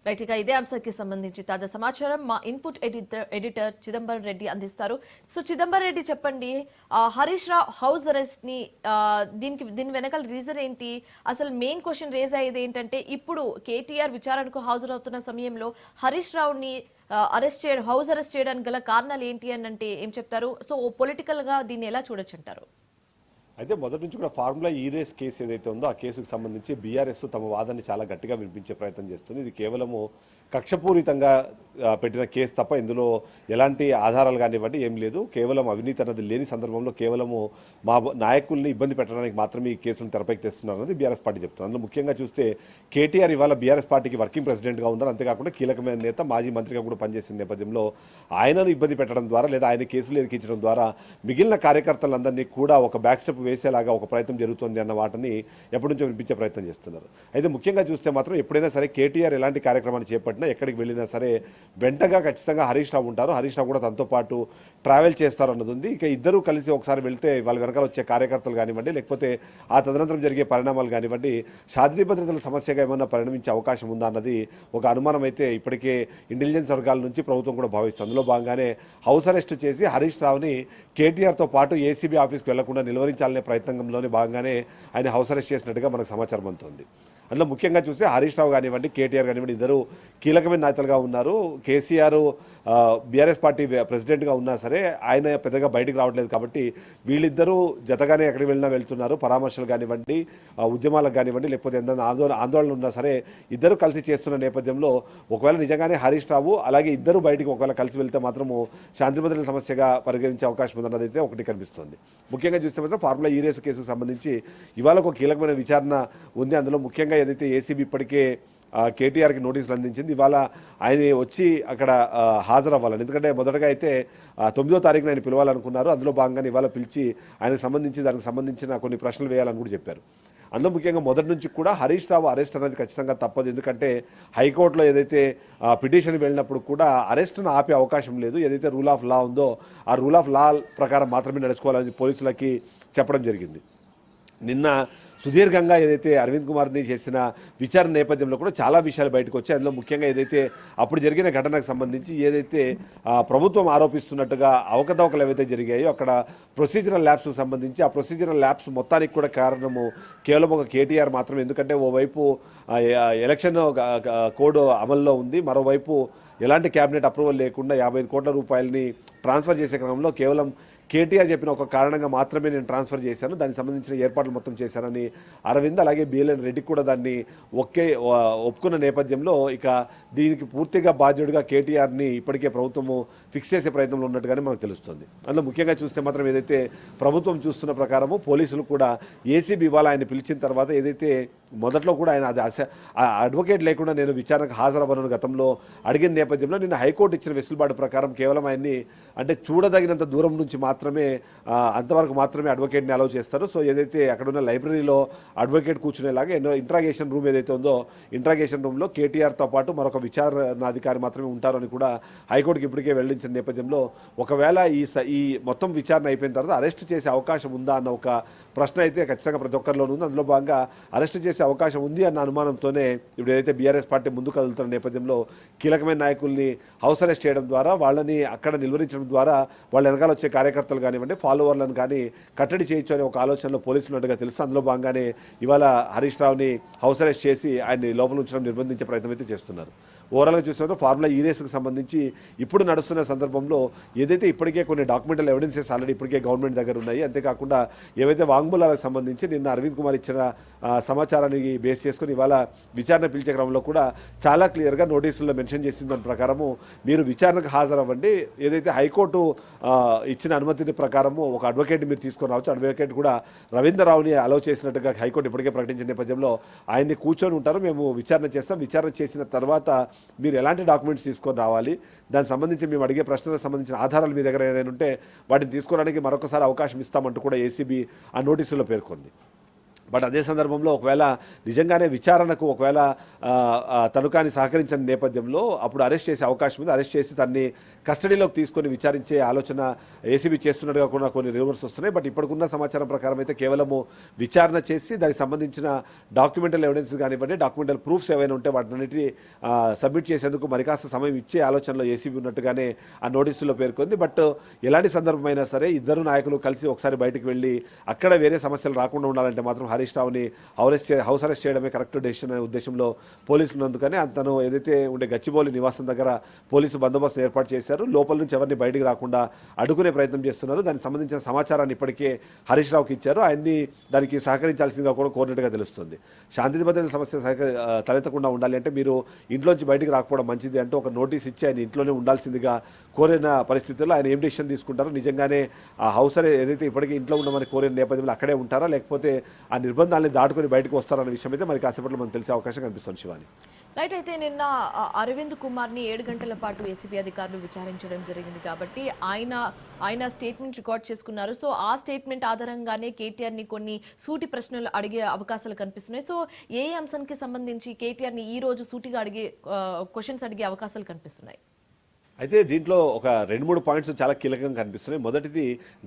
Right, ఇక ఇదే అంశానికి సంబంధించి తాజా సమాచారం మా ఇన్పుట్ ఎడిటర్ చిదంబరం రెడ్డి అందిస్తారు. సో చిదంబరం రెడ్డి చెప్పండి, హరీష్ రావు హౌస్ అరెస్ట్ ని దీని వెనకాల రీజన్ ఏంటి? అసలు మెయిన్ క్వశ్చన్ రేజ్ అయ్యేది ఏంటంటే, ఇప్పుడు కేటీఆర్ విచారణకు హాజరవుతున్న సమయంలో హరీష్ రావుని హౌస్ అరెస్ట్ చేయడానికి గల కారణాలు ఏంటి అని అంటే ఏం చెప్తారు? సో పొలిటికల్ గా దీన్ని ఎలా చూడొచ్చు అంటారు? అయితే మొదటి నుంచి కూడా ఫార్ములా ఈ రేస్ కేసు ఏదైతే ఉందో ఆ కేసుకు సంబంధించి బీఆర్ఎస్ తమ వాదనని చాలా గట్టిగా వినిపించే ప్రయత్నం చేస్తుంది. ఇది కేవలము కక్షపూరితంగా పెట్టిన కేసు తప్ప ఇందులో ఎలాంటి ఆధారాలు కానివ్వండి ఏం లేదు. కేవలం అవినీతి అన్నది లేని సందర్భంలో కేవలము మా నాయకుల్ని ఇబ్బంది పెట్టడానికి మాత్రమే ఈ కేసులను తెరపైకి తెస్తున్నారు అన్నది బీఆర్ఎస్ పార్టీ చెప్తుంది. అందులో ముఖ్యంగా చూస్తే కేటీఆర్ ఇవాళ బీఆర్ఎస్ పార్టీకి వర్కింగ్ ప్రెసిడెంట్గా ఉన్నారు. అంతేకాకుండా కీలకమైన నేత, మాజీ మంత్రిగా కూడా పనిచేసిన నేపథ్యంలో ఆయనను ఇబ్బంది పెట్టడం ద్వారా లేదా ఆయన కేసులు ఎరికించడం ద్వారా మిగిలిన కార్యకర్తలందరినీ కూడా ఒక బ్యాక్ స్టెప్ వేసేలాగా ఒక ప్రయత్నం జరుగుతుంది అన్న వాటిని ఎప్పటి నుంచో వినిపించే ప్రయత్నం చేస్తున్నారు. అయితే ముఖ్యంగా చూస్తే మాత్రం ఎప్పుడైనా సరే కేటీఆర్ ఎలాంటి కార్యక్రమాన్ని చేపట్టినా ఎక్కడికి వెళ్ళినా సరే వెంటగా ఖచ్చితంగా హరీష్ రావు ఉంటారు. హరీష్ రావు కూడా తనతో పాటు ట్రావెల్ చేస్తారు అన్నది ఉంది. ఇక ఇద్దరు కలిసి ఒకసారి వెళ్తే వాళ్ళ వెనకాల వచ్చే కార్యకర్తలు కానివ్వండి, లేకపోతే ఆ తదనంతరం జరిగే పరిణామాలు కానివ్వండి, శాంతి భద్రతల సమస్యగా ఏమన్నా పరిణమించే అవకాశం ఉందా అన్నది ఒక అనుమానం అయితే ఇప్పటికే ఇంటెలిజెన్స్ వర్గాల నుంచి ప్రభుత్వం కూడా భావిస్తుంది. అందులో భాగంగానే హౌస్ అరెస్ట్ చేసి హరీష్ రావుని కేటీఆర్తో పాటు ఏసీబీ ఆఫీస్కి వెళ్లకుండా నిలువరించాలనే ప్రయత్నంలోనే భాగంగానే ఆయన హౌస్ అరెస్ట్ చేసినట్టుగా మనకు సమాచారం అందుతుంది. అందులో ముఖ్యంగా చూస్తే హరీష్ రావు కానివ్వండి, కేటీఆర్ కానివ్వండి, ఇద్దరు కీలకమైన నేతలుగా ఉన్నారు. కేసీఆర్ బీఆర్ఎస్ పార్టీ ప్రెసిడెంట్గా ఉన్నా సరే ఆయన పెద్దగా బయటికి రావట్లేదు కాబట్టి వీళ్ళిద్దరూ జతగానే ఎక్కడికి వెళ్ళినా వెళ్తున్నారు. పరామర్శలు కానివ్వండి, ఉద్యమాలకు కానివ్వండి, లేకపోతే ఎంత ఆందోళన ఉన్నా సరే ఇద్దరు కలిసి చేస్తున్న నేపథ్యంలో ఒకవేళ నిజంగానే హరీష్ రావు అలాగే ఇద్దరు బయటికి ఒకవేళ కలిసి వెళ్తే మాత్రము శాంతి భద్రతల సమస్యగా పరిగణించే అవకాశం ఉందన్నది అయితే ఒకటి కనిపిస్తుంది. ముఖ్యంగా చూస్తే మాత్రం ఫార్ములా ఈ రేసు కేసుకు సంబంధించి ఇవాళ ఒక కీలకమైన విచారణ ఉంది. అందులో ముఖ్యంగా ఏదైతే ఏసీబీ ఇప్పటికే కేటీఆర్కి నోటీసులు అందించింది. ఇవాళ ఆయన వచ్చి అక్కడ హాజరవ్వాలని, ఎందుకంటే మొదటగా అయితే 9వ తారీఖున ఆయన పిలవాలనుకున్నారు. అందులో భాగంగానే ఇవాళ పిలిచి ఆయనకు దానికి సంబంధించిన కొన్ని ప్రశ్నలు వేయాలని కూడా చెప్పారు. అందులో ముఖ్యంగా మొదటి నుంచి కూడా హరీష్ రావు అరెస్ట్ అనేది ఖచ్చితంగా తప్పదు. ఎందుకంటే హైకోర్టులో ఏదైతే పిటిషన్ వెళ్ళినప్పుడు కూడా అరెస్ట్ను ఆపే అవకాశం లేదు. ఏదైతే రూల్ ఆఫ్ లా ఉందో ఆ రూల్ ఆఫ్ లా ప్రకారం మాత్రమే నడుచుకోవాలని పోలీసులకి చెప్పడం జరిగింది. నిన్న సుదీర్ఘంగా ఏదైతే అరవింద్ కుమార్ని చేసిన విచారణ నేపథ్యంలో కూడా చాలా విషయాలు బయటకు వచ్చాయి. అందులో ముఖ్యంగా ఏదైతే అప్పుడు జరిగిన ఘటనకు సంబంధించి ఏదైతే ప్రభుత్వం ఆరోపిస్తున్నట్టుగా అవకతవకలు ఏవైతే జరిగాయో అక్కడ ప్రొసీజరల్ ల్యాబ్స్కు సంబంధించి ఆ ప్రొసీజరల్ ల్యాబ్స్ మొత్తానికి కూడా కారణము కేవలం ఒక కేటీఆర్ మాత్రమే. ఎందుకంటే ఓవైపు ఎలక్షన్ కోడ్ అమల్లో ఉంది, మరోవైపు ఎలాంటి క్యాబినెట్ అప్రూవల్ లేకుండా 55 కోట్ల రూపాయలని ట్రాన్స్ఫర్ చేసే క్రమంలో కేవలం కేటీఆర్ చెప్పిన ఒక కారణంగా మాత్రమే నేను ట్రాన్స్ఫర్ చేశాను, దానికి సంబంధించిన ఏర్పాట్లు మొత్తం చేశానని అరవింద్ అలాగే బిఎల్ఎన్ రెడ్డి కూడా దాన్ని ఒప్పుకున్న నేపథ్యంలో ఇక దీనికి పూర్తిగా బాధ్యుడిగా కేటీఆర్ని ఇప్పటికే ప్రభుత్వము ఫిక్స్ చేసే ప్రయత్నంలో ఉన్నట్టుగానే మనకు తెలుస్తుంది. అందులో ముఖ్యంగా చూస్తే మాత్రం ఏదైతే ప్రభుత్వం చూస్తున్న ప్రకారము పోలీసులు కూడా ఏసీబీ ఇవాళ ఆయన పిలిచిన తర్వాత ఏదైతే మొదట్లో కూడా ఆయన అది అడ్వకేట్ లేకుండా నేను విచారణకు హాజరవ్వను గతంలో అడిగిన నేపథ్యంలో నిన్న హైకోర్టు ఇచ్చిన వెసులుబాటు ప్రకారం కేవలం ఆయన్ని అంటే చూడదగినంత దూరం నుంచి మాత్రమే అంతవరకు మాత్రమే అడ్వకేట్ని అలౌ చేస్తారు. సో ఏదైతే అక్కడ ఉన్న లైబ్రరీలో అడ్వకేట్ కూర్చునేలాగా ఇంట్రాగేషన్ రూమ్ ఏదైతే ఉందో ఇంట్రాగేషన్ రూమ్లో కేటీఆర్తో పాటు మరొక విచారణాధికారి మాత్రమే ఉంటారని కూడా హైకోర్టుకి ఇప్పటికే వెల్లడించిన నేపథ్యంలో ఒకవేళ ఈ మొత్తం విచారణ అయిపోయిన తర్వాత అరెస్ట్ చేసే అవకాశం ఉందా అన్న ఒక ప్రశ్న అయితే ఖచ్చితంగా ప్రతి ఒక్కరిలోనూ ఉంది. అందులో భాగంగా అరెస్ట్ చేసే అవకాశం ఉంది అన్న అనుమానంతోనే ఇప్పుడు ఏదైతే బీఆర్ఎస్ పార్టీ ముందుకు కదులుతున్న నేపథ్యంలో కీలకమైన నాయకుల్ని హౌస్ అరెస్ట్ చేయడం ద్వారా వాళ్ళని అక్కడ నిలువరించడం ద్వారా వాళ్ళ వెనకాల వచ్చే కార్యకర్తలు కానివ్వండి ఫాలోవర్లను కానీ కట్టడి చేయొచ్చు అనే ఒక ఆలోచనలో పోలీసులు ఉన్నట్టుగా తెలుసు. అందులో భాగంగానే ఇవాళ హరీష్ రావుని హౌస్ అరెస్ట్ చేసి ఆయన్ని లోపల ఉంచడం నిర్బంధించే ప్రయత్నం అయితే చేస్తున్నారు. ఓవరాల్గా చూసినట్టు ఫార్ములా ఈ రేసుకు సంబంధించి ఇప్పుడు నడుస్తున్న సందర్భంలో ఏదైతే ఇప్పటికే కొన్ని డాక్యుమెంటల్ ఎవిడెన్సెస్ ఆల్రెడీ ఇప్పటికే గవర్నమెంట్ దగ్గర ఉన్నాయి, అంతేకాకుండా ఏవైతే వాంగ్మూలాలకు సంబంధించి నిన్న అరవింద్ కుమార్ ఇచ్చిన సమాచారానికి బేస్ చేసుకుని ఇవాళ విచారణ పిలిచే క్రమంలో కూడా చాలా క్లియర్గా నోటీసుల్లో మెన్షన్ చేసిన దాని ప్రకారము మీరు విచారణకు హాజరవ్వండి, ఏదైతే హైకోర్టు ఇచ్చిన అనుమతిని ప్రకారము ఒక అడ్వకేట్ మీరు తీసుకొని రావచ్చు, అడ్వకేట్ కూడా రవీంద్రరావుని అలౌ చేసినట్టుగా హైకోర్టు ఇప్పటికే ప్రకటించిన నేపథ్యంలో ఆయన్ని కూర్చొని ఉంటారు, మేము విచారణ చేస్తాం, విచారణ చేసిన తర్వాత మీరు ఎలాంటి డాక్యుమెంట్స్ తీసుకొని రావాలి, దానికి సంబంధించి మేము అడిగే ప్రశ్నలకు సంబంధించిన ఆధారాలు మీ దగ్గర ఏదైనా ఉంటే వాటిని తీసుకోవడానికి మరొకసారి అవకాశం ఇస్తామంటూ కూడా ఏసీబీ ఆ నోటీసులో పేర్కొంది. బట్ అదే సందర్భంలో ఒకవేళ నిజంగానే విచారణకు ఒకవేళ తను కానీ సహకరించిన నేపథ్యంలో అప్పుడు అరెస్ట్ చేసే అవకాశం ఉంది. అరెస్ట్ చేసి తన్ని కస్టడీలోకి తీసుకొని విచారించే ఆలోచన ఏసీబీ చేస్తున్నట్టుగా కూడా కొన్ని రివర్స్ వస్తున్నాయి. బట్ ఇప్పటికున్న సమాచారం ప్రకారం అయితే కేవలము విచారణ చేసి దానికి సంబంధించిన డాక్యుమెంటల్ ఎవిడెన్స్ కానివ్వండి, డాక్యుమెంటల్ ప్రూఫ్స్ ఏవైనా ఉంటే వాటిని సబ్మిట్ చేసేందుకు మరి కాస్త సమయం ఇచ్చే ఆలోచనలో ఏసీబీ ఉన్నట్టుగానే ఆ నోటీసులో పేర్కొంది. బట్ ఎలాంటి సందర్భమైనా సరే ఇద్దరు నాయకులు కలిసి ఒకసారి బయటకు వెళ్ళి అక్కడ వేరే సమస్యలు రాకుండా ఉండాలంటే మాత్రం హరీష్ రావుని హౌస్ అరెస్ట్ చేయడమే కరెక్ట్ డెసిషన్ అనే ఉద్దేశంలో పోలీసులు ఉన్నందుకనే అతను ఏదైతే ఉండే గచ్చిబౌలి నివాసం దగ్గర పోలీసు బందోబస్తు ఏర్పాటు చేశారు. లోపల నుంచి ఎవరిని బయటికి రాకుండా అడ్డుకునే ప్రయత్నం చేస్తున్నారు. దానికి సంబంధించిన సమాచారాన్ని ఇప్పటికే హరీష్ రావుకి ఇచ్చారు. ఆయన్ని దానికి సహకరించాల్సిందిగా కూడా కోరినట్టుగా తెలుస్తుంది. శాంతి భద్రతల సమస్య తలెత్తకుండా ఉండాలి అంటే మీరు ఇంట్లోంచి బయటికి రాకపోవడం మంచిది అంటూ ఒక నోటీస్ ఇచ్చి ఆయన ఇంట్లోనే ఉండాల్సిందిగా కోరిన పరిస్థితుల్లో ఆయన ఏం డెసిషన్ తీసుకుంటారో, నిజంగానే ఆ హౌస్ ఏదైతే ఇప్పటికీ ఇంట్లో ఉండమని కోరిన నేపథ్యంలో అక్కడే ఉంటారా, లేకపోతే ఆ నిర్బంధాన్ని దాటుకొని బయటకు వస్తారన్న విషయం అయితే మరి కాసేపట్లో మనకు తెలిసే అవకాశం కనిపిస్తుంది. శివాని, రైట్. అయితే నిన్న అరవింద్ కుమార్ని 7 గంటల పాటు ఏసీబీ అధికారులు విచారించడం జరిగింది కాబట్టి ఆయన స్టేట్మెంట్ రికార్డ్ చేసుకున్నారు. సో ఆ స్టేట్మెంట్ ఆధారంగానే కేటీఆర్ని కొన్ని సూటి ప్రశ్నలు అడిగే అవకాశాలు కనిపిస్తున్నాయి. సో ఏ అంశానికి సంబంధించి కేటీఆర్ని ఈ రోజు సూటిగా క్వశ్చన్స్ అడిగే అవకాశాలు కనిపిస్తున్నాయి? అయితే దీంట్లో ఒక 2-3 పాయింట్స్ చాలా కీలకంగా కనిపిస్తున్నాయి. మొదటిది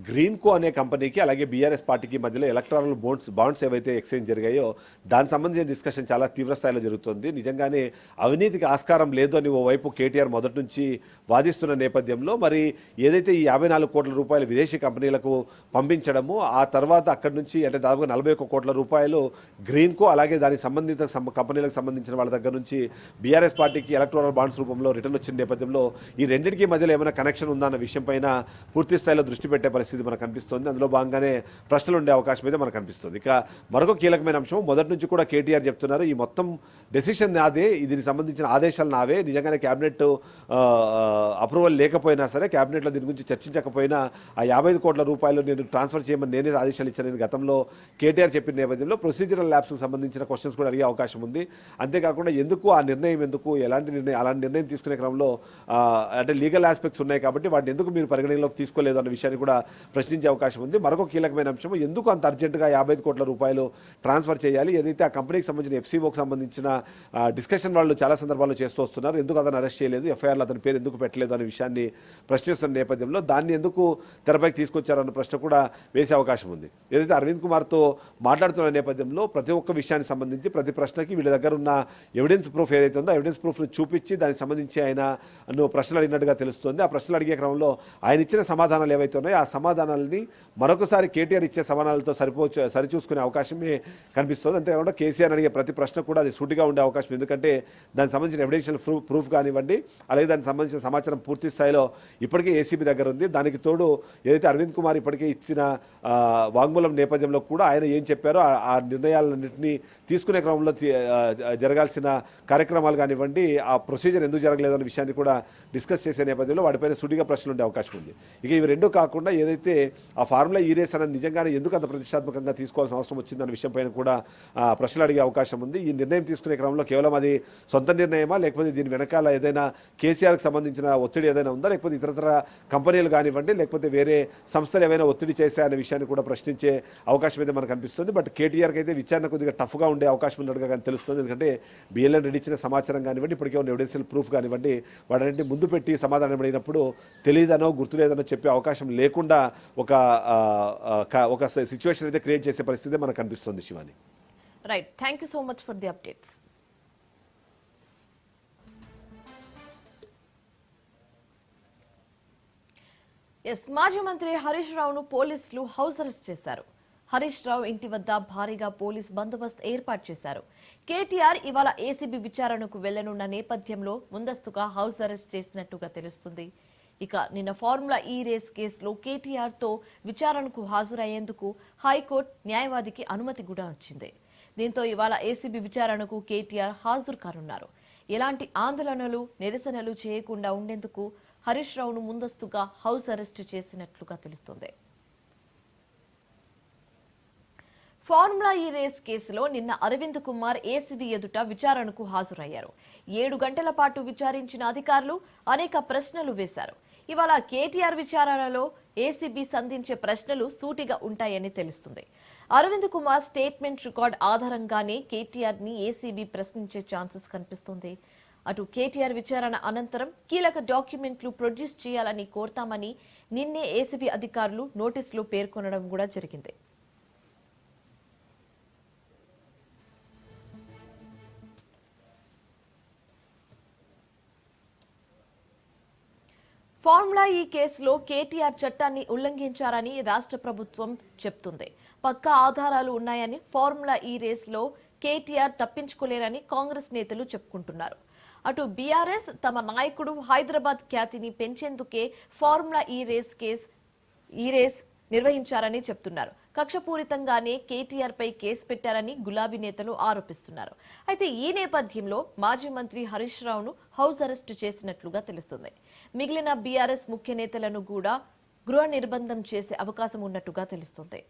గ్రీన్ కో అనే కంపెనీకి అలాగే బీఆర్ఎస్ పార్టీకి మధ్యలో ఎలక్ట్రానల్ బాండ్స్ ఏవైతే ఎక్స్చేంజ్ జరిగాయో దానికి సంబంధించిన డిస్కషన్ చాలా తీవ్ర స్థాయిలో జరుగుతుంది. నిజంగానే అవినీతికి ఆస్కారం లేదు అని ఓవైపు కేటీఆర్ మొదటి నుంచి వాదిస్తున్న నేపథ్యంలో మరి ఏదైతే ఈ 54 కోట్ల రూపాయలు విదేశీ కంపెనీలకు పంపించడము, ఆ తర్వాత అక్కడి నుంచి అంటే దాదాపుగా 41 కోట్ల రూపాయలు గ్రీన్ కో అలాగే దానికి సంబంధిత కంపెనీలకు సంబంధించిన వాళ్ళ దగ్గర నుంచి బీఆర్ఎస్ పార్టీకి ఎలక్ట్రానల్ బాండ్స్ రూపంలో రిటర్న్ వచ్చిన నేపథ్యంలో ఈ రెండింటికి మధ్యలో ఏమైనా కనెక్షన్ ఉందా అన్న విషయం పైన పూర్తి స్థాయిలో దృష్టి పెట్టే పరిస్థితి మనకు కనిపిస్తుంది. అందులో భాగంగానే ప్రశ్నలు ఉండే అవకాశం అయితే మనకు కనిపిస్తుంది. ఇక మరొక కీలకమైన అంశం, మొదటి నుంచి కూడా కేటీఆర్ చెప్తున్నారు ఈ మొత్తం డెసిషన్ నాదే, దీనికి సంబంధించిన ఆదేశాలు నావే, నిజంగానే క్యాబినెట్ అప్రూవల్ లేకపోయినా సరే, క్యాబినెట్లో దీని గురించి చర్చించకపోయినా ఆ 55 కోట్ల రూపాయలు నేను ట్రాన్స్ఫర్ చేయమని నేనే ఆదేశాలు ఇచ్చానని గతంలో కేటీఆర్ చెప్పిన నేపథ్యంలో ప్రొసీజరల్ ల్యాబ్స్కి సంబంధించిన క్వశ్చన్స్ కూడా అడిగే అవకాశం ఉంది. అంతేకాకుండా ఎందుకు ఆ నిర్ణయం, ఎందుకు అలాంటి నిర్ణయం తీసుకునే క్రమంలో అంటే లీగల్ ఆస్పెక్ట్స్ ఉన్నాయి కాబట్టి వాటిని ఎందుకు మీరు పరిగణనలోకి తీసుకోలేదు అన్న విషయాన్ని కూడా ప్రశ్నించే అవకాశం ఉంది. మరొక కీలకమైన అంశం, ఎందుకు అంత అర్జెంటుగా 55 కోట్ల రూపాయలు ట్రాన్స్ఫర్ చేయాలి, ఏదైతే ఆ కంపెనీకి సంబంధించిన ఎఫ్సీఓకి సంబంధించిన డిస్కషన్ వాళ్ళు చాలా సందర్భాల్లో చేస్తూ వస్తున్నారు, ఎందుకు అతను అరెస్ట్ చేయలేదు, ఎఫ్ఐఆర్లో అతని పేరు ఎందుకు పెట్టలేదు అనే విషయాన్ని ప్రశ్నిస్తున్న నేపథ్యంలో దాన్ని ఎందుకు తెరపైకి తీసుకొచ్చారన్న ప్రశ్న కూడా వేసే అవకాశం ఉంది. ఏదైతే అరవింద్ కుమార్తో మాట్లాడుతున్న నేపథ్యంలో ప్రతి ఒక్క విషయానికి సంబంధించి ప్రతి ప్రశ్నకి వీళ్ళ దగ్గర ఉన్న ఎవిడెన్స్ ప్రూఫ్ ఏదైతే ఉందో ఎవిడెన్స్ ప్రూఫ్ను చూపించి దానికి సంబంధించి ఆయన ప్రశ్నలు అడిగినట్టుగా తెలుస్తుంది. ఆ ప్రశ్నలు అడిగే క్రమంలో ఆయన ఇచ్చిన సమాధానాలు ఏవైతే ఉన్నాయో ఆ సమాధానాలని మరొకసారి కేటీఆర్ ఇచ్చే సమాధానాలతో సరిచూసుకునే అవకాశమే కనిపిస్తుంది. అంతేకాకుండా కేసీఆర్ అడిగే ప్రతి ప్రశ్న కూడా అది సూటిగా ఉండే అవకాశం, ఎందుకంటే దానికి సంబంధించిన ఎవిడెన్షియల్ ప్రూఫ్ కానివ్వండి, అలాగే దానికి సంబంధించిన సమాచారం పూర్తి స్థాయిలో ఇప్పటికే ఏసీబీ దగ్గర ఉంది. దానికి తోడు ఏదైతే అరవింద్ కుమార్ ఇప్పటికే ఇచ్చిన వాంగ్మూలం నేపథ్యంలో కూడా ఆయన ఏం చెప్పారో ఆ నిర్ణయాలన్నింటినీ తీసుకునే క్రమంలో జరగాల్సిన కార్యక్రమాలు కానివ్వండి, ఆ ప్రొసీజర్ ఎందుకు జరగలేదన్న విషయాన్ని కూడా డిస్కస్ చేసే నేపథ్యంలో వాటిపైన సుడిగా ప్రశ్నలు ఉండే అవకాశం ఉంది. ఇక ఇవి రెండూ కాకుండా ఏదైతే ఆ ఫార్ములా ఈ రేస్ అనేది నిజంగానే ఎందుకు అంత ప్రతిష్టాత్మకంగా తీసుకోవాల్సిన అవసరం వచ్చిందన్న విషయం పైన కూడా ప్రశ్నలు అడిగే అవకాశం ఉంది. ఈ నిర్ణయం తీసుకునే క్రమంలో కేవలం అది సొంత నిర్ణయమా, లేకపోతే దీని వెనకాల ఏదైనా కేసీఆర్కి సంబంధించిన ఒత్తిడి ఏదైనా ఉందా, లేకపోతే ఇతరతర కంపెనీలు కానివ్వండి, లేకపోతే వేరే సంస్థలు ఏవైనా ఒత్తిడి చేశాయనే విషయాన్ని కూడా ప్రశ్నించే అవకాశం అయితే మనకు కనిపిస్తుంది. బట్ కేటీఆర్కి అయితే విచారణ కొద్దిగా టఫ్గా ఉండే అవకాశం ఉన్నట్టుగా కానీ తెలుస్తుంది. ఎందుకంటే బిఎల్ఎన్ రెడ్డి ఇచ్చిన సమాచారం కానివ్వండి, ఇప్పటికే ఉన్న ఎవిడెన్షియల్ ప్రూఫ్ కానివ్వండి, వాటన్నింటి ముందు పెట్టి సమాధానం అడిగినప్పుడు తెలియదనో గుర్తులేదనో చెప్పే అవకాశం లేకుండా ఒక సిచ్యువేషన్ అయితే క్రియేట్ చేసే పరిస్థితి మనకు కనిపిస్తుంది. Shivani, right. Thank you so much for the updates. మాజీ మంత్రి హరీష్ రావును పోలీసులు హౌస్ అరెస్ట్ చేశారు. హరీష్ రావు ఇంటి వద్ద భారీగా పోలీస్ బందోబస్తు ఏర్పాటు చేశారు. కేటీఆర్ ఇవాళ ఏసీబీ విచారణకు వెళ్లనున్న నేపథ్యంలో ముందస్తుగా హౌస్ అరెస్ట్ చేసినట్టుగా తెలుస్తుంది. ఇక నిన్న ఫార్ములా ఈ రేస్ కేసులో కేటీఆర్ తో విచారణకు హాజరయ్యేందుకు హైకోర్టు న్యాయవాదికి అనుమతి కూడా వచ్చింది. దీంతో ఇవాళ ఏసీబీ విచారణకు కేటీఆర్ హాజరు కానున్నారు. ఎలాంటి ఆందోళనలు, నిరసనలు చేయకుండా ఉండేందుకు హరీష్ రావును ముందస్తుగా హౌస్ అరెస్టు చేసినట్లుగా తెలుస్తోంది. ఫార్ములా ఈ రేస్ కేసులో నిన్న అరవింద్ కుమార్ ఏసీబీ ఎదుట విచారణకు హాజరయ్యారు. 7 గంటల పాటు విచారించిన అధికారులు అనేక ప్రశ్నలు వేశారు. ఇవాళ కేటీఆర్ విచారణలో ఏసీబీ సంధించే ప్రశ్నలు సూటిగా ఉంటాయని తెలుస్తుంది. అరవింద్ కుమార్ స్టేట్మెంట్ రికార్డ్ ఆధారంగానే కేటీఆర్ ని ఏసీబీ ప్రశ్నించే ఛాన్సెస్ కనిపిస్తుంది. అటు కేటీఆర్ విచారణ అనంతరం కీలక డాక్యుమెంట్లు ప్రొడ్యూస్ చేయాలని కోరతామని నిన్నే ఏసీబీ అధికారులు నోటీసులో పేర్కొనడం కూడా జరిగింది. ఫార్ములా ఈ కేసులో కేటీఆర్ చట్టాన్ని ఉల్లంఘించారని రాష్ట్ర ప్రభుత్వం చెప్తుంది. పక్కా ఆధారాలు ఉన్నాయని ఫార్ములా ఈ రేసులో కేటీఆర్ తప్పించుకోలేరని కాంగ్రెస్ నేతలు చెప్పుకుంటున్నారు. అటు బీఆర్ఎస్ తమ నాయకుడు హైదరాబాద్ ఖ్యాతిని పెంచేందుకే ఫార్ములా ఈ రేస్ నిర్వహించారని చెప్తున్నారు. కక్షపూరితంగానే కేటీఆర్ పై కేసు పెట్టారని గులాబీ నేతలు ఆరోపిస్తున్నారు. అయితే ఈ నేపథ్యంలో మాజీ మంత్రి హరీష్ రావును హౌస్ అరెస్టు చేసినట్లుగా తెలుస్తుంది. మిగిలిన బీఆర్ఎస్ ముఖ్య నేతలను కూడా గృహ నిర్బంధం చేసే అవకాశం ఉన్నట్టుగా తెలుస్తుంది.